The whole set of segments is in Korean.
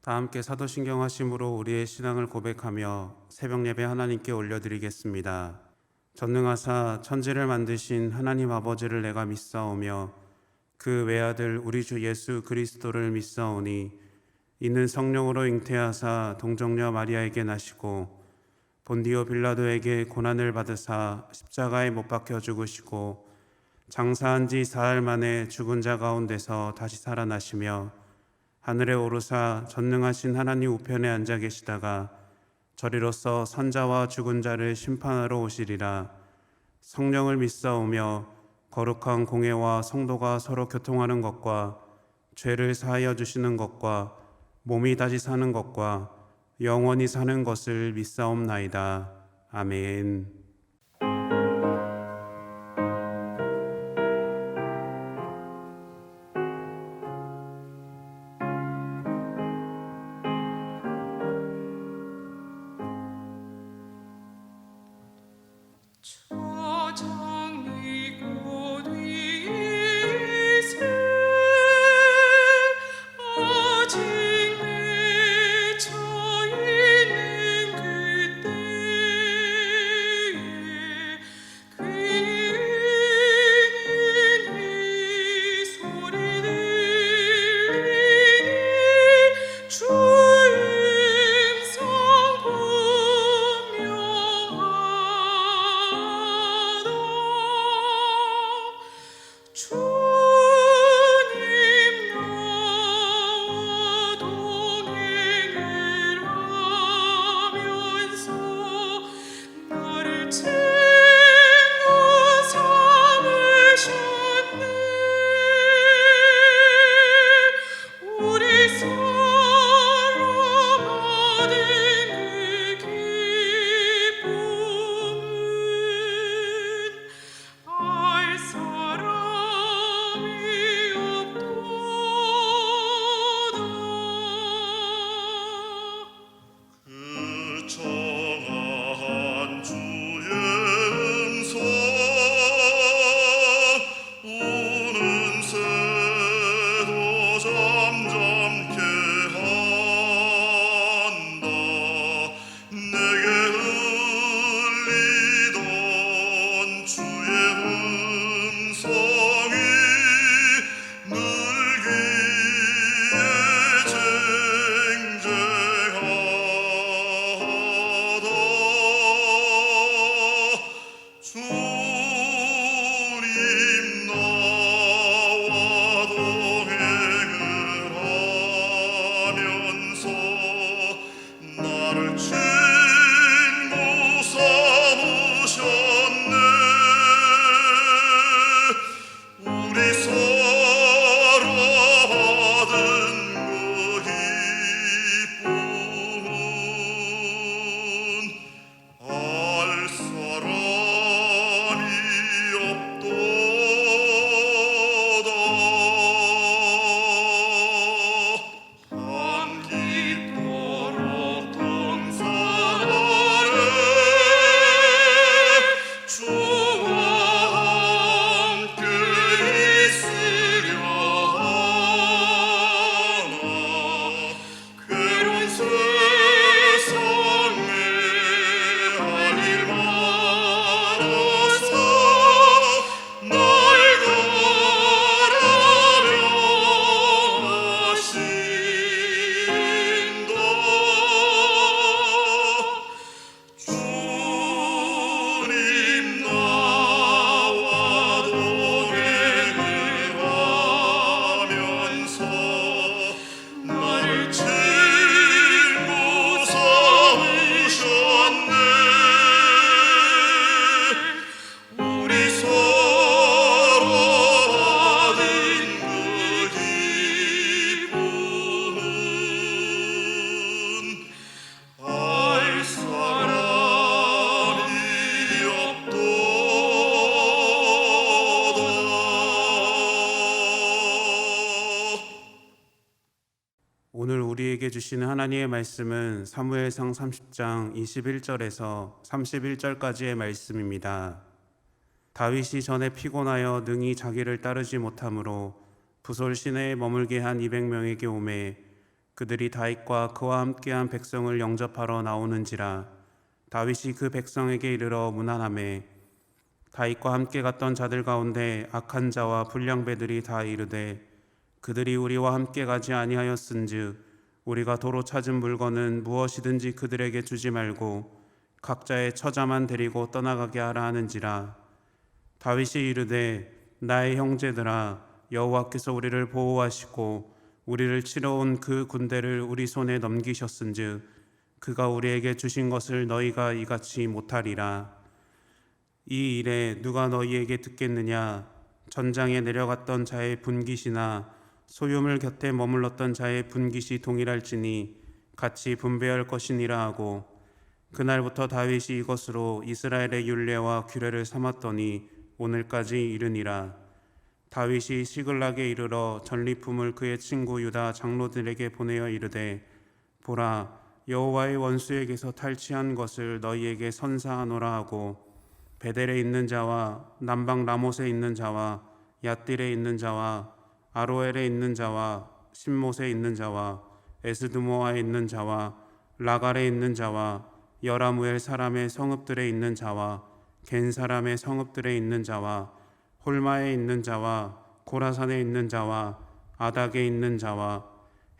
다 함께 사도신경 하심으로 우리의 신앙을 고백하며 새벽 예배 하나님께 올려드리겠습니다. 전능하사 천지를 만드신 하나님 아버지를 내가 믿사오며 그 외아들 우리 주 예수 그리스도를 믿사오니 이는 성령으로 잉태하사 동정녀 마리아에게 나시고 본디오 빌라도에게 고난을 받으사 십자가에 못 박혀 죽으시고 장사한 지 사흘 만에 죽은 자 가운데서 다시 살아나시며 하늘에 오르사 전능하신 하나님 우편에 앉아 계시다가 저리로서 선자와 죽은 자를 심판하러 오시리라. 성령을 믿사오며 거룩한 공회와 성도가 서로 교통하는 것과 죄를 사하여 주시는 것과 몸이 다시 사는 것과 영원히 사는 것을 믿사옵나이다. 아멘. 오늘 우리에게 주시는 하나님의 말씀은 사무엘상 30장 21절에서 31절까지의 말씀입니다. 다윗이 전에 피곤하여 능히 자기를 따르지 못하므로 부솔 시내에 머물게 한 200명에게 오매 그들이 다윗과 그와 함께한 백성을 영접하러 나오는지라. 다윗이 그 백성에게 이르러 문안하매 다윗과 함께 갔던 자들 가운데 악한 자와 불량배들이 다 이르되 그들이 우리와 함께 가지 아니하였은즉 우리가 도로 찾은 물건은 무엇이든지 그들에게 주지 말고 각자의 처자만 데리고 떠나가게 하라 하는지라. 다윗이 이르되 나의 형제들아, 여호와께서 우리를 보호하시고 우리를 치러 온 그 군대를 우리 손에 넘기셨은즉 그가 우리에게 주신 것을 너희가 이같이 못하리라. 이 일에 누가 너희에게 듣겠느냐? 전장에 내려갔던 자의 분깃이나 소유물 곁에 머물렀던 자의 분깃이 동일할지니 같이 분배할 것이니라 하고, 그날부터 다윗이 이것으로 이스라엘의 율례와 규례를 삼았더니 오늘까지 이르니라. 다윗이 시글락에 이르러 전리품을 그의 친구 유다 장로들에게 보내어 이르되 보라, 여호와의 원수에게서 탈취한 것을 너희에게 선사하노라 하고, 베델에 있는 자와 남방 라못에 있는 자와 얏딜에 있는 자와 아로엘에 있는 자와 신못에 있는 자와 에스드모아에 있는 자와 라갈에 있는 자와 여라무엘 사람의 성읍들에 있는 자와 겐 사람의 성읍들에 있는 자와 홀마에 있는 자와 고라산에 있는 자와 아닥에 있는 자와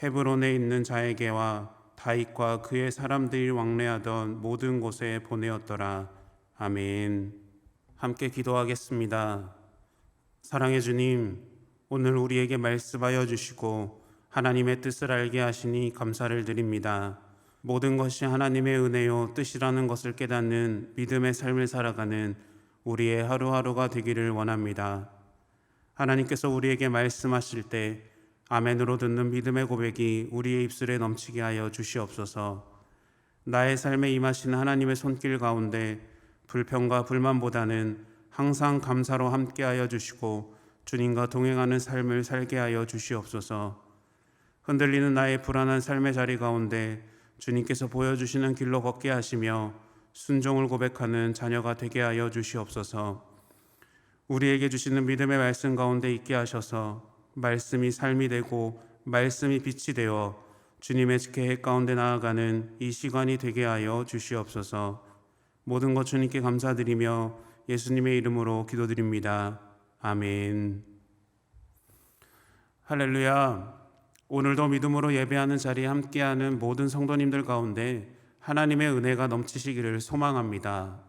헤브론에 있는 자에게와 다윗과 그의 사람들이 왕래하던 모든 곳에 보내었더라. 아멘. 함께 기도하겠습니다. 사랑의 주님, 오늘 우리에게 말씀하여 주시고 하나님의 뜻을 알게 하시니 감사를 드립니다. 모든 것이 하나님의 은혜요 뜻이라는 것을 깨닫는 믿음의 삶을 살아가는 우리의 하루하루가 되기를 원합니다. 하나님께서 우리에게 말씀하실 때 아멘으로 듣는 믿음의 고백이 우리의 입술에 넘치게 하여 주시옵소서. 나의 삶에 임하신 하나님의 손길 가운데 불평과 불만보다는 항상 감사로 함께하여 주시고 주님과 동행하는 삶을 살게 하여 주시옵소서. 흔들리는 나의 불안한 삶의 자리 가운데 주님께서 보여주시는 길로 걷게 하시며 순종을 고백하는 자녀가 되게 하여 주시옵소서. 우리에게 주시는 믿음의 말씀 가운데 있게 하셔서 말씀이 삶이 되고 말씀이 빛이 되어 주님의 계획 가운데 나아가는 이 시간이 되게 하여 주시옵소서. 모든 것 주님께 감사드리며 예수님의 이름으로 기도드립니다. 아멘. 할렐루야. 오늘도 믿음으로 예배하는 자리에 함께하는 모든 성도님들 가운데 하나님의 은혜가 넘치시기를 소망합니다.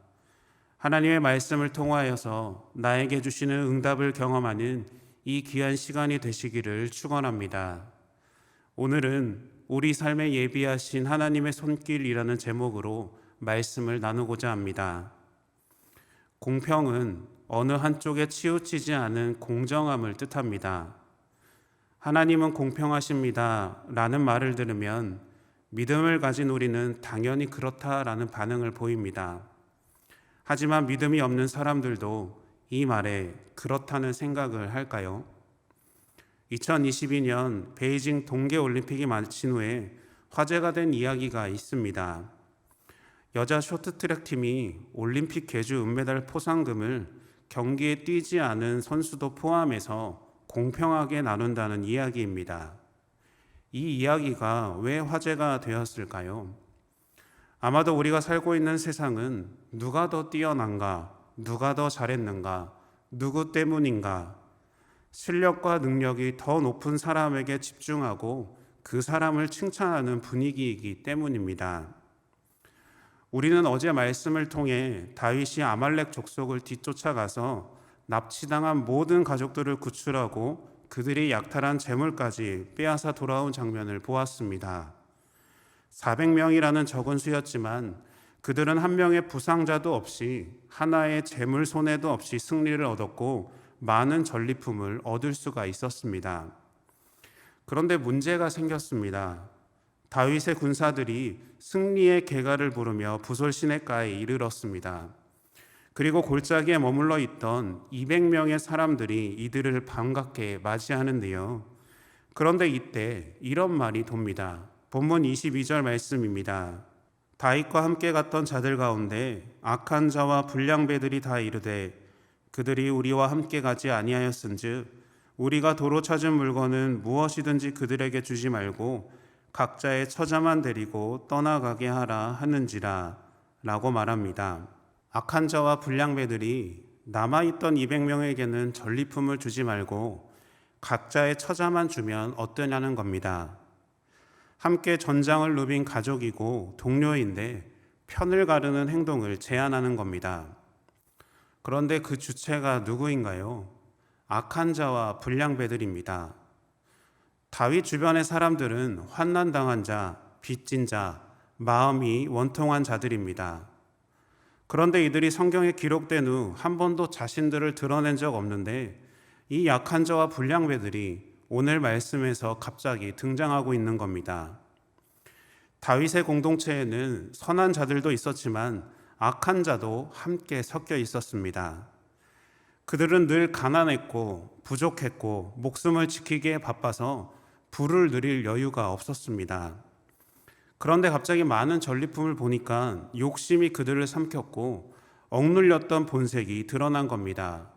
하나님의 말씀을 통하여서 나에게 주시는 응답을 경험하는 이 귀한 시간이 되시기를 축원합니다. 오늘은 우리 삶에 예비하신 하나님의 손길이라는 제목으로 말씀을 나누고자 합니다. 공평은 어느 한쪽에 치우치지 않은 공정함을 뜻합니다. 하나님은 공평하십니다 라는 말을 들으면 믿음을 가진 우리는 당연히 그렇다라는 반응을 보입니다. 하지만 믿음이 없는 사람들도 이 말에 그렇다는 생각을 할까요? 2022년 베이징 동계올림픽이 마친 후에 화제가 된 이야기가 있습니다. 여자 쇼트트랙 팀이 올림픽 계주 은메달 포상금을 경기에 뛰지 않은 선수도 포함해서 공평하게 나눈다는 이야기입니다. 이 이야기가 왜 화제가 되었을까요? 아마도 우리가 살고 있는 세상은 누가 더 뛰어난가, 누가 더 잘했는가, 누구 때문인가, 실력과 능력이 더 높은 사람에게 집중하고 그 사람을 칭찬하는 분위기이기 때문입니다. 우리는 어제 말씀을 통해 다윗이 아말렉 족속을 뒤쫓아가서 납치당한 모든 가족들을 구출하고 그들이 약탈한 재물까지 빼앗아 돌아온 장면을 보았습니다. 400명이라는 적은 수였지만 그들은 한 명의 부상자도 없이 하나의 재물 손해도 없이 승리를 얻었고 많은 전리품을 얻을 수가 있었습니다. 그런데 문제가 생겼습니다. 다윗의 군사들이 승리의 개가를 부르며 부솔 시내가에 이르렀습니다. 그리고 골짜기에 머물러 있던 200명의 사람들이 이들을 반갑게 맞이하는데요. 그런데 이때 이런 말이 돕니다. 본문 22절 말씀입니다. 다윗과 함께 갔던 자들 가운데 악한 자와 불량배들이 다 이르되 그들이 우리와 함께 가지 아니하였은즉 우리가 도로 찾은 물건은 무엇이든지 그들에게 주지 말고 각자의 처자만 데리고 떠나가게 하라 하는지라 라고 말합니다. 악한 자와 불량배들이 남아있던 200명에게는 전리품을 주지 말고 각자의 처자만 주면 어떠냐는 겁니다. 함께 전장을 누빈 가족이고 동료인데 편을 가르는 행동을 제한하는 겁니다. 그런데 그 주체가 누구인가요? 악한 자와 불량배들입니다. 다윗 주변의 사람들은 환난당한 자, 빚진 자, 마음이 원통한 자들입니다. 그런데 이들이 성경에 기록된 후 한 번도 자신들을 드러낸 적 없는데 이 약한 자와 불량배들이 오늘 말씀에서 갑자기 등장하고 있는 겁니다. 다윗의 공동체에는 선한 자들도 있었지만 악한 자도 함께 섞여 있었습니다. 그들은 늘 가난했고 부족했고 목숨을 지키기에 바빠서 부를 누릴 여유가 없었습니다. 그런데 갑자기 많은 전리품을 보니까 욕심이 그들을 삼켰고 억눌렸던 본색이 드러난 겁니다.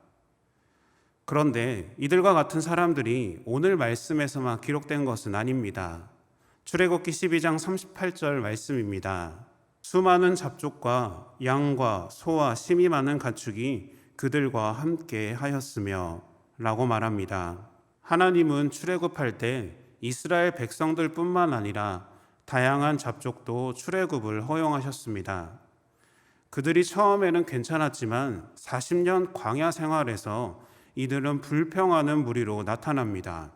그런데 이들과 같은 사람들이 오늘 말씀에서만 기록된 것은 아닙니다. 출애굽기 12장 38절 말씀입니다. 수많은 잡족과 양과 소와 심이 많은 가축이 그들과 함께 하였으며 라고 말합니다. 하나님은 출애굽할 때 이스라엘 백성들 뿐만 아니라 다양한 잡족도 출애굽을 허용하셨습니다. 그들이 처음에는 괜찮았지만 40년 광야 생활에서 이들은 불평하는 무리로 나타납니다.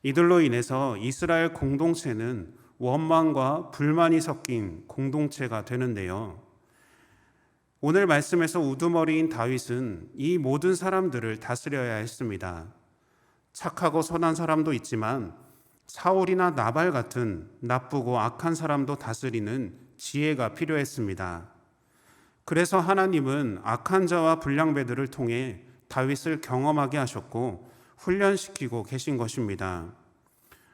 이들로 인해서 이스라엘 공동체는 원망과 불만이 섞인 공동체가 되는데요. 오늘 말씀에서 우두머리인 다윗은 이 모든 사람들을 다스려야 했습니다. 착하고 선한 사람도 있지만 사울이나 나발 같은 나쁘고 악한 사람도 다스리는 지혜가 필요했습니다. 그래서 하나님은 악한 자와 불량배들을 통해 다윗을 경험하게 하셨고 훈련시키고 계신 것입니다.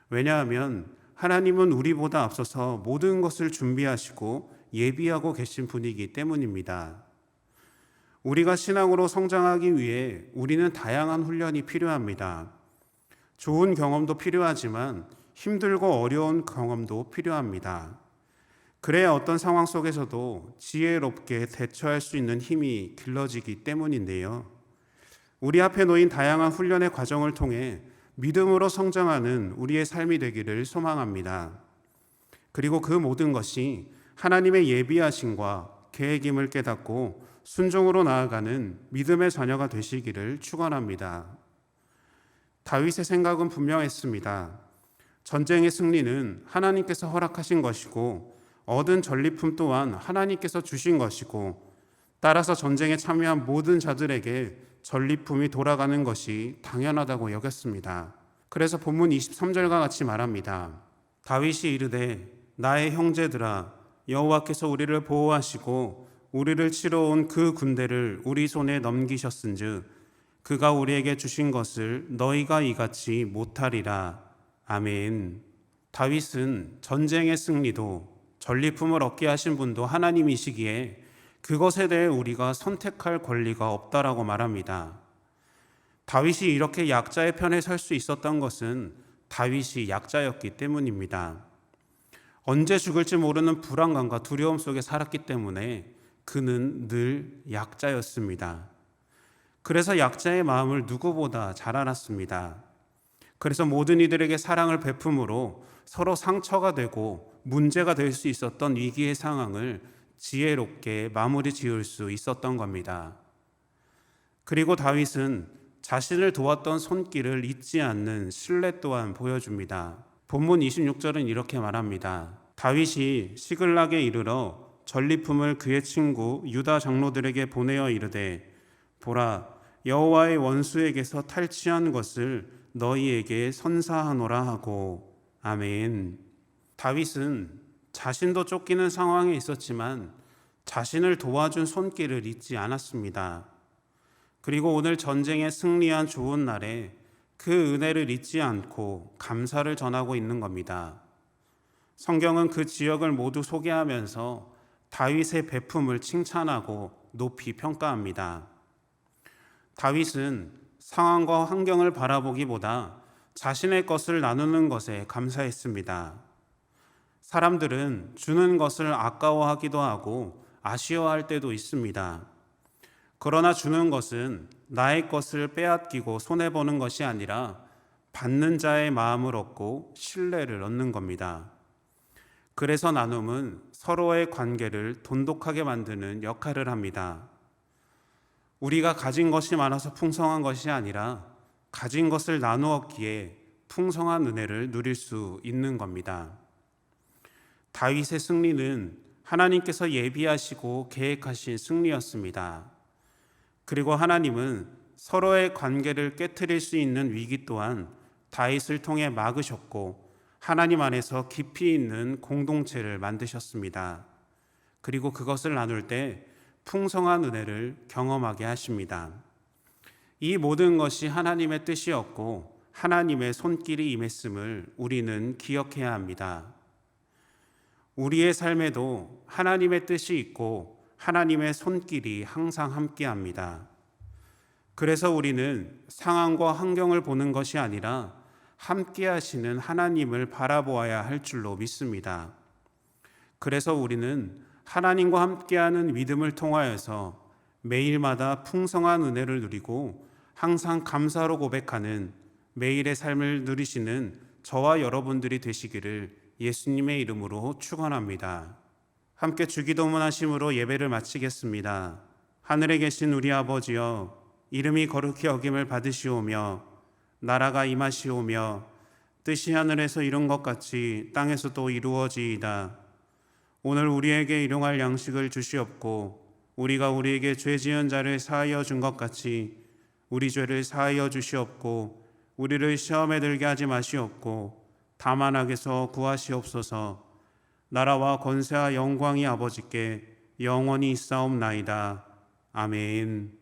왜냐하면 하나님은 우리보다 앞서서 모든 것을 준비하시고 예비하고 계신 분이기 때문입니다. 우리가 신앙으로 성장하기 위해 우리는 다양한 훈련이 필요합니다. 좋은 경험도 필요하지만 힘들고 어려운 경험도 필요합니다. 그래야 어떤 상황 속에서도 지혜롭게 대처할 수 있는 힘이 길러지기 때문인데요. 우리 앞에 놓인 다양한 훈련의 과정을 통해 믿음으로 성장하는 우리의 삶이 되기를 소망합니다. 그리고 그 모든 것이 하나님의 예비하심과 계획임을 깨닫고 순종으로 나아가는 믿음의 자녀가 되시기를 축원합니다. 다윗의 생각은 분명했습니다. 전쟁의 승리는 하나님께서 허락하신 것이고 얻은 전리품 또한 하나님께서 주신 것이고 따라서 전쟁에 참여한 모든 자들에게 전리품이 돌아가는 것이 당연하다고 여겼습니다. 그래서 본문 23절과 같이 말합니다. 다윗이 이르되 나의 형제들아 여호와께서 우리를 보호하시고 우리를 치러 온 그 군대를 우리 손에 넘기셨은즉 그가 우리에게 주신 것을 너희가 이같이 못하리라. 아멘. 다윗은 전쟁의 승리도 전리품을 얻게 하신 분도 하나님이시기에 그것에 대해 우리가 선택할 권리가 없다라고 말합니다. 다윗이 이렇게 약자의 편에 설 수 있었던 것은 다윗이 약자였기 때문입니다. 언제 죽을지 모르는 불안감과 두려움 속에 살았기 때문에 그는 늘 약자였습니다. 그래서 약자의 마음을 누구보다 잘 알았습니다. 그래서 모든 이들에게 사랑을 베품으로 서로 상처가 되고 문제가 될 수 있었던 위기의 상황을 지혜롭게 마무리 지을 수 있었던 겁니다. 그리고 다윗은 자신을 도왔던 손길을 잊지 않는 신뢰 또한 보여줍니다. 본문 26절은 이렇게 말합니다. 다윗이 시글락에 이르러 전리품을 그의 친구 유다 장로들에게 보내어 이르되 보라 여호와의 원수에게서 탈취한 것을 너희에게 선사하노라 하고 아멘. 다윗은 자신도 쫓기는 상황에 있었지만 자신을 도와준 손길을 잊지 않았습니다. 그리고 오늘 전쟁에 승리한 좋은 날에 그 은혜를 잊지 않고 감사를 전하고 있는 겁니다. 성경은 그 지역을 모두 소개하면서 다윗의 베품을 칭찬하고 높이 평가합니다. 다윗은 상황과 환경을 바라보기보다 자신의 것을 나누는 것에 감사했습니다. 사람들은 주는 것을 아까워하기도 하고 아쉬워할 때도 있습니다. 그러나 주는 것은 나의 것을 빼앗기고 손해보는 것이 아니라 받는 자의 마음을 얻고 신뢰를 얻는 겁니다. 그래서 나눔은 서로의 관계를 돈독하게 만드는 역할을 합니다. 우리가 가진 것이 많아서 풍성한 것이 아니라 가진 것을 나누었기에 풍성한 은혜를 누릴 수 있는 겁니다. 다윗의 승리는 하나님께서 예비하시고 계획하신 승리였습니다. 그리고 하나님은 서로의 관계를 깨트릴 수 있는 위기 또한 다윗을 통해 막으셨고 하나님 안에서 깊이 있는 공동체를 만드셨습니다. 그리고 그것을 나눌 때 풍성한 은혜를 경험하게 하십니다. 이 모든 것이 하나님의 뜻이었고 하나님의 손길이 임했음을 우리는 기억해야 합니다. 우리의 삶에도 하나님의 뜻이 있고 하나님의 손길이 항상 함께합니다. 그래서 우리는 상황과 환경을 보는 것이 아니라 함께 하시는 하나님을 바라보아야 할 줄로 믿습니다. 그래서 우리는 하나님과 함께하는 믿음을 통하여서 매일마다 풍성한 은혜를 누리고 항상 감사로 고백하는 매일의 삶을 누리시는 저와 여러분들이 되시기를 예수님의 이름으로 축원합니다. 함께 주기도문 하심으로 예배를 마치겠습니다. 하늘에 계신 우리 아버지여, 이름이 거룩히 여김을 받으시오며 나라가 임하시오며 뜻이 하늘에서 이룬 것 같이 땅에서도 이루어지이다. 오늘 우리에게 일용할 양식을 주시옵고 우리가 우리에게 죄 지은 자를 사하여 준 것 같이 우리 죄를 사하여 주시옵고 우리를 시험에 들게 하지 마시옵고 다만 악에서 구하시옵소서. 나라와 권세와 영광이 아버지께 영원히 있사옵나이다. 아멘.